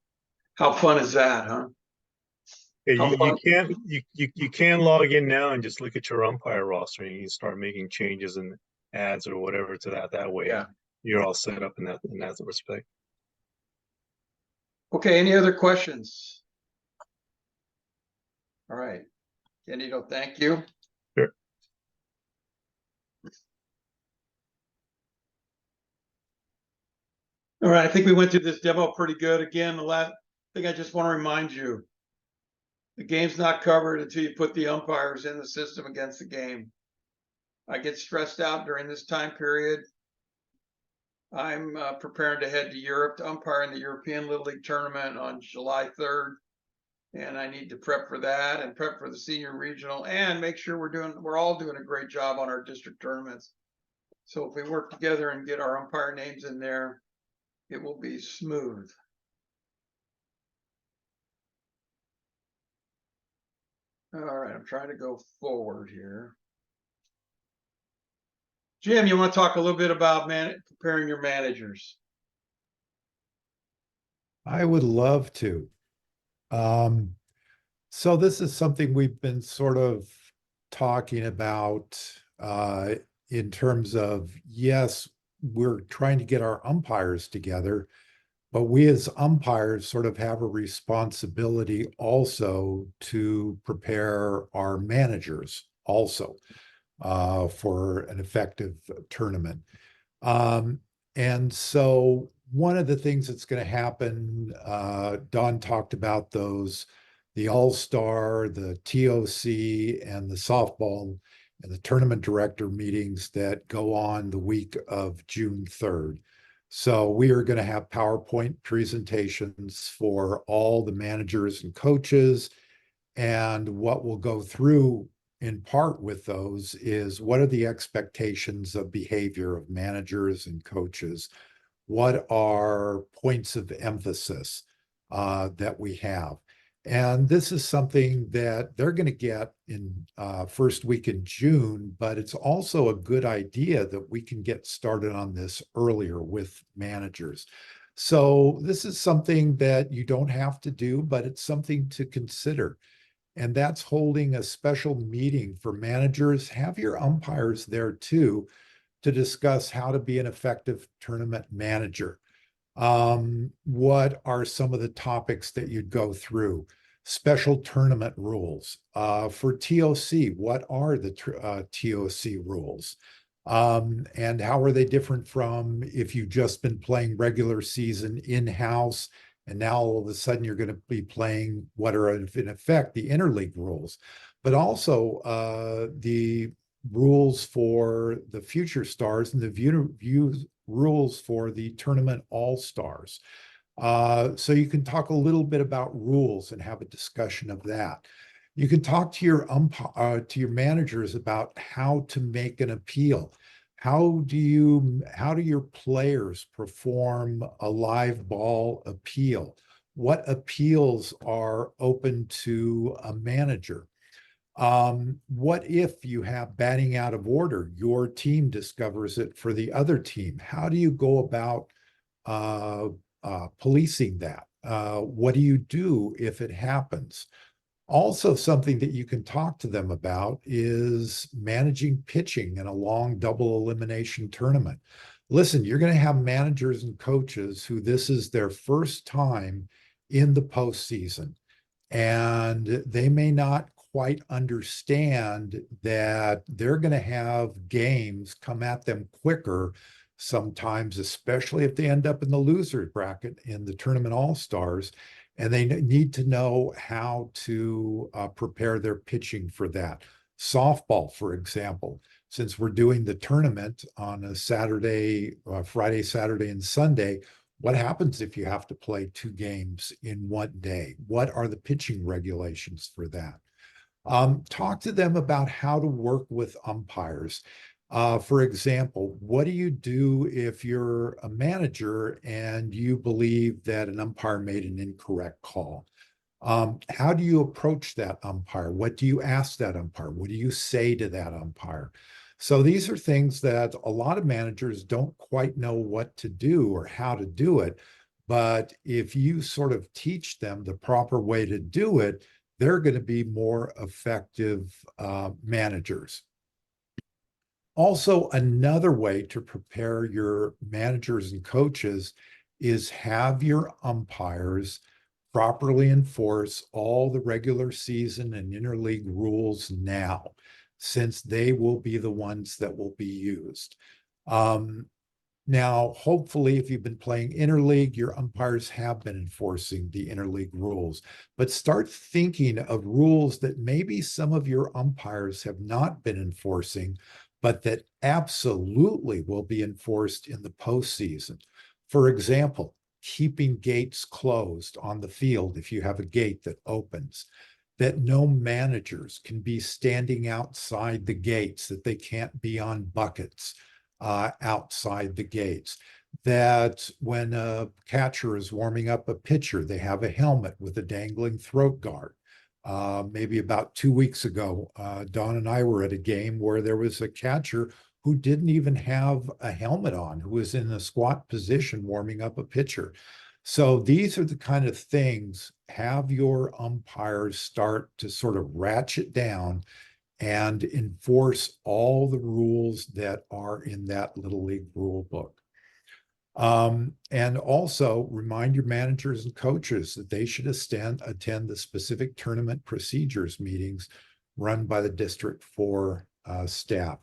how fun is that, huh? Yeah, How you fun- can't you can log in now and just look at your umpire roster and you can start making changes and ads or whatever to that way. Yeah. You're all set up in that respect. Okay, any other questions? All right. Candido, thank you. Sure. All right, I think we went through this demo pretty good. Again, the last thing I just want to remind you, the game's not covered until you put the umpires in the system against the game. I get stressed out during this time period. I'm preparing to head to Europe to umpire in the European Little League tournament on July 3rd. And I need to prep for that and prep for the senior regional and make sure we're all doing a great job on our district tournaments. So if we work together and get our umpire names in there, it will be smooth. All right, I'm trying to go forward here. Jim, you want to talk a little bit about preparing your managers? I would love to. So this is something we've been sort of talking about in terms of, yes, we're trying to get our umpires together, but we as umpires sort of have a responsibility also to prepare our managers also for an effective tournament. And so one of the things that's going to happen, Don talked about those, the All-Star, the TOC, and the softball and the tournament director meetings that go on the week of June 3rd. So we are going to have PowerPoint presentations for all the managers and coaches. And what we'll go through in part with those is what are the expectations of behavior of managers and coaches? What are points of emphasis that we have? And this is something that they're going to get in first week in June, but it's also a good idea that we can get started on this earlier with managers. So this is something that you don't have to do, but it's something to consider. And that's holding a special meeting for managers. Have your umpires there too to discuss how to be an effective tournament manager. What are some of the topics that you'd go through? Special tournament rules. For TOC, what are the TOC rules? And how are they different from if you've just been playing regular season in-house and now all of a sudden you're going to be playing what are in effect the interleague rules, but also the rules for the future stars and the rules for the tournament all-stars. So you can talk a little bit about rules and have a discussion of that. You can talk to your managers about how to make an appeal. How do your players perform a live ball appeal? What appeals are open to a manager? What if you have batting out of order? Your team discovers it for the other team. How do you go about policing that? What do you do if it happens? Also, something that you can talk to them about is managing pitching in a long double elimination tournament. Listen, you're going to have managers and coaches who this is their first time in the postseason, and they may not quite understand that they're going to have games come at them quicker sometimes, especially if they end up in the loser bracket in the tournament all-stars, and they need to know how to prepare their pitching for that. Softball, for example, since we're doing the tournament on a Saturday, Friday, Saturday, and Sunday, what happens if you have to play 2 games in one day? What are the pitching regulations for that? Talk to them about how to work with umpires. For example, what do you do if you're a manager and you believe that an umpire made an incorrect call? How do you approach that umpire? What do you ask that umpire? What do you say to that umpire? So these are things that a lot of managers don't quite know what to do or how to do it. But if you sort of teach them the proper way to do it, they're going to be more effective managers. Also, another way to prepare your managers and coaches is have your umpires properly enforce all the regular season and interleague rules now, since they will be the ones that will be used. Now, hopefully, if you've been playing interleague, your umpires have been enforcing the interleague rules, but start thinking of rules that maybe some of your umpires have not been enforcing, but that absolutely will be enforced in the postseason. For example, keeping gates closed on the field if you have a gate that opens, that no managers can be standing outside the gates, that they can't be on buckets outside the gates, that when a catcher is warming up a pitcher, they have a helmet with a dangling throat guard. Maybe about 2 weeks ago, Don and I were at a game where there was a catcher who didn't even have a helmet on, who was in a squat position warming up a pitcher. So these are the kind of things, have your umpires start to sort of ratchet down and enforce all the rules that are in that Little League rule book. And also remind your managers and coaches that they should attend the specific tournament procedures meetings run by the District 4 staff.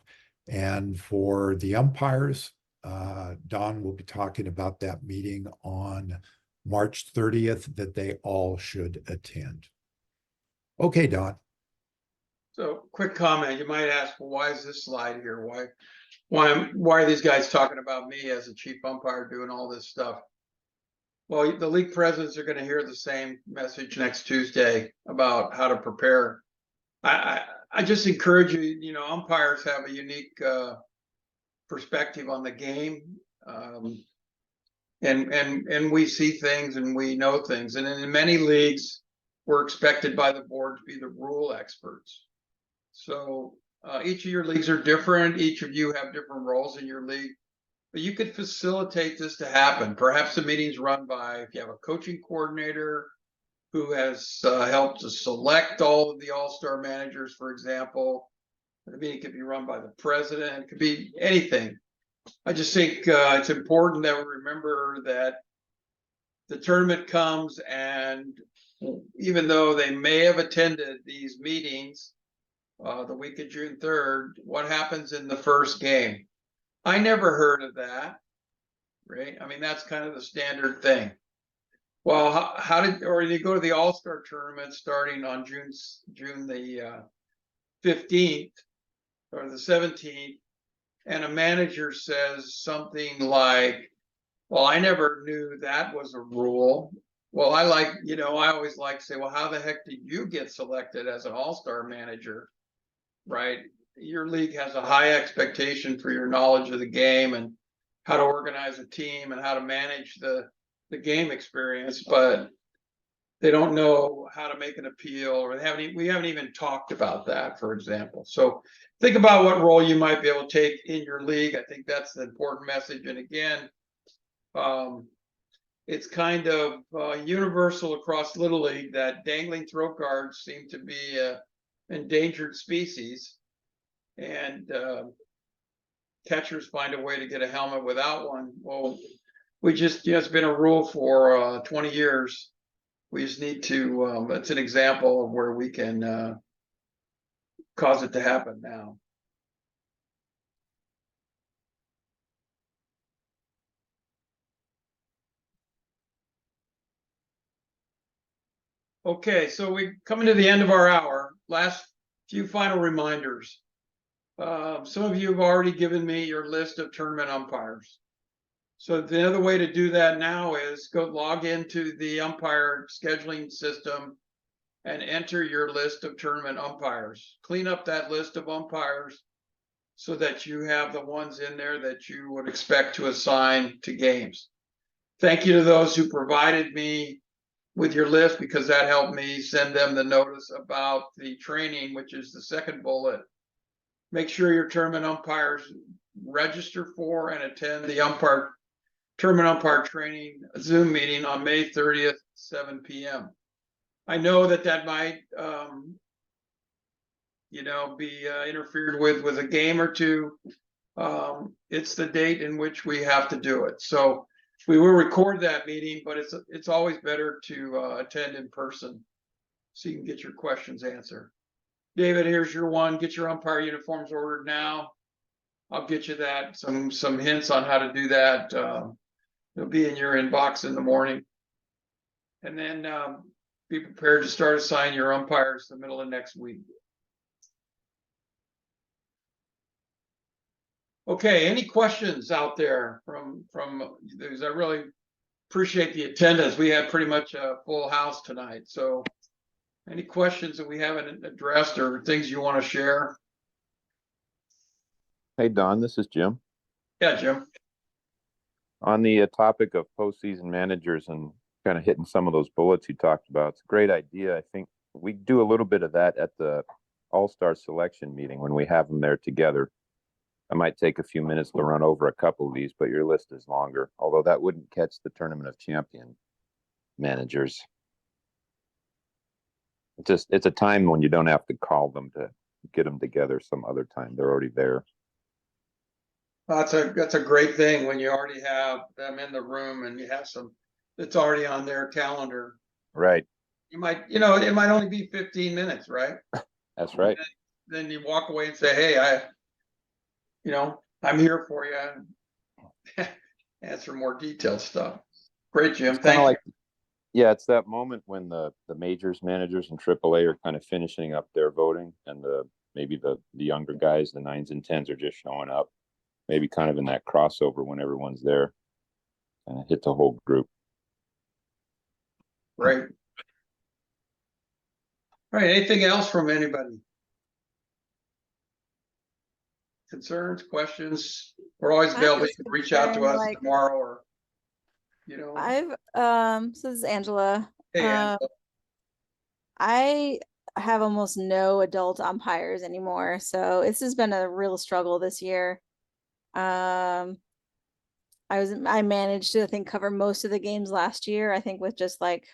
And for the umpires, Don will be talking about that meeting on March 30th that they all should attend. Okay, Don. So quick comment, you might ask, well, why is this slide here? Why are these guys talking about me as a chief umpire doing all this stuff? Well, the league presidents are going to hear the same message next Tuesday about how to prepare. I just encourage you, umpires have a unique perspective on the game. And we see things and we know things. And in many leagues, we're expected by the board to be the rule experts. So each of your leagues are different. Each of you have different roles in your league. But you could facilitate this to happen. Perhaps the meeting's run by, if you have a coaching coordinator who has helped to select all of the all-star managers, for example. The meeting could be run by the president. It could be anything. I just think it's important that we remember that the tournament comes, and even though they may have attended these meetings the week of June 3rd, what happens in the first game? I never heard of that, right? I mean, that's kind of the standard thing. Well, or you go to the All-Star tournament starting on June the 15th or the 17th, and a manager says something like, well, I never knew that was a rule. Well, I always like to say, well, how the heck did you get selected as an all-star manager, right? Your league has a high expectation for your knowledge of the game and how to organize a team and how to manage the game experience, but they don't know how to make an appeal, or we haven't even talked about that, for example. So think about what role you might be able to take in your league. I think that's the important message. And again, it's kind of universal across Little League that dangling throat guards seem to be an endangered species, and catchers find a way to get a helmet without one. Well, it's been a rule for 20 years. We just need to, it's an example of where we can cause it to happen now. Okay, so we're coming to the end of our hour. Last few final reminders. Some of you have already given me your list of tournament umpires. So the other way to do that now is go log into the umpire scheduling system and enter your list of tournament umpires. Clean up that list of umpires so that you have the ones in there that you would expect to assign to games. Thank you to those who provided me with your list, because that helped me send them the notice about the training, which is the second bullet. Make sure your tournament umpires register for and attend the tournament umpire training Zoom meeting on May 30th, 7 p.m. I know that might, be interfered with a game or two. It's the date in which we have to do it. So we will record that meeting, but it's always better to attend in person so you can get your questions answered. David, here's your one. Get your umpire uniforms ordered now. I'll get you that, some hints on how to do that. It'll be in your inbox in the morning. And then be prepared to start assigning your umpires the middle of next week. Okay, any questions out there from those? I really appreciate the attendance. We had pretty much a full house tonight. So any questions that we haven't addressed or things you want to share? Hey, Don, this is Jim. Yeah, Jim. On the topic of postseason managers and kind of hitting some of those bullets you talked about, it's a great idea. I think we do a little bit of that at the All-Star selection meeting when we have them there together. I might take a few minutes to run over a couple of these, but your list is longer, although that wouldn't catch the Tournament of Champion managers. It's a time when you don't have to call them to get them together some other time. They're already there. That's a great thing when you already have them in the room and you have some that's already on their calendar. Right. You might, it might only be 15 minutes, right? That's right. Then you walk away and say, hey, I'm here for you. Answer more detailed stuff. Great, Jim. It's kind of Thank you. Yeah, it's that moment when the majors managers and AAA are kind of finishing up their voting, and maybe the younger guys, the 9s and 10s, are just showing up. Maybe kind of in that crossover when everyone's there, and hit the whole group. Great. All right. Anything else from anybody? Concerns, questions? We're always available. You can reach out to us tomorrow or, So this is Angela. Hey, Angela. I have almost no adult umpires anymore, so this has been a real struggle this year. I managed to, I think, cover most of the games last year, I think, with just like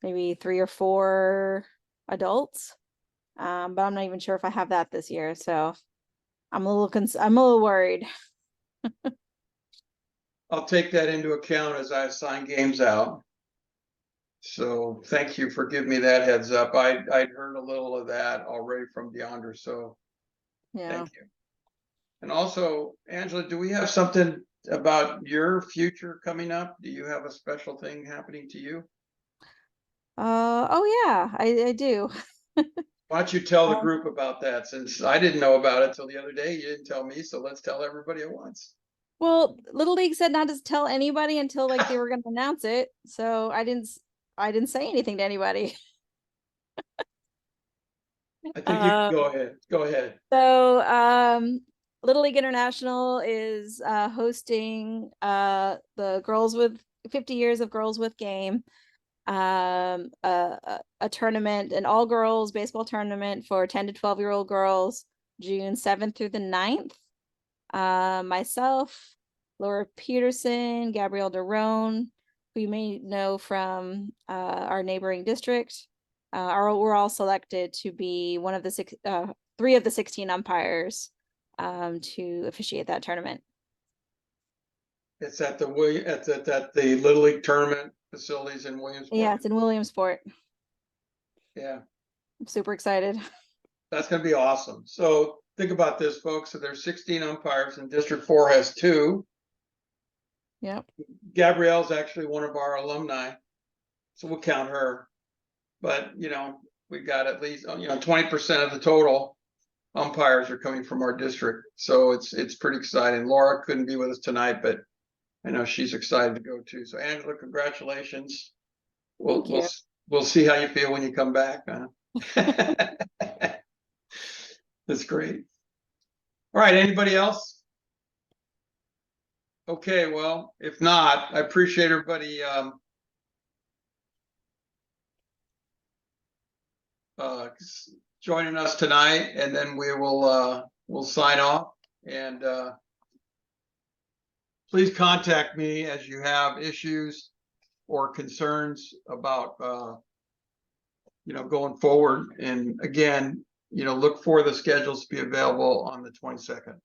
maybe 3 or 4 adults. But I'm not even sure if I have that this year, so I'm a little worried. I'll take that into account as I assign games out. So thank you for giving me that heads up. I'd heard a little of that already from DeAndre, so Yeah. thank you. And also, Angela, do we have something about your future coming up? Do you have a special thing happening to you? Oh yeah, I do. Why don't you tell the group about that, since I didn't know about it till the other day. You didn't tell me, so let's tell everybody at once. Well, Little League said not to tell anybody until like they were going to announce it, so I didn't say anything to anybody. I think you can go ahead. Go ahead. So, Little League International is hosting the Girls with 50 Years of Girls with Game, a tournament, an all girls baseball tournament for 10 to 12-year-old girls, June 7th through the 9th. Myself, Laura Peterson, Gabrielle Derone, who you may know from our neighboring district, we're all selected to be one of the 3 of the 16 umpires to officiate that tournament. It's at the Little League tournament facilities in Williamsport. Yeah, it's in Williamsport. Yeah, I'm super excited. that's going to be awesome. So think about this, folks. So there's 16 umpires, and District 4 has 2. Yep. Gabrielle's actually one of our alumni, so we'll count her. But we've got at least 20% of the total umpires are coming from our district, so it's pretty exciting. Laura couldn't be with us tonight, but I know she's excited to go too. So Angela, congratulations. We'll we'll see how you feel when you come back. Huh? That's great. All right, anybody else? Okay, well, if not, I appreciate everybody joining us tonight, and then we will we'll sign off. And please contact me as you have issues or concerns about going forward. And again, look for the schedules to be available on the 22nd.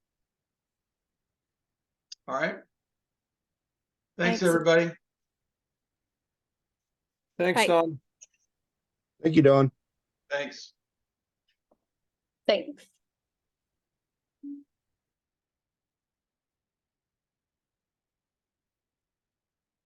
All right. Thanks, Thanks. everybody. Thanks, Bye. Don. Thank you, Don. Thanks. Thanks.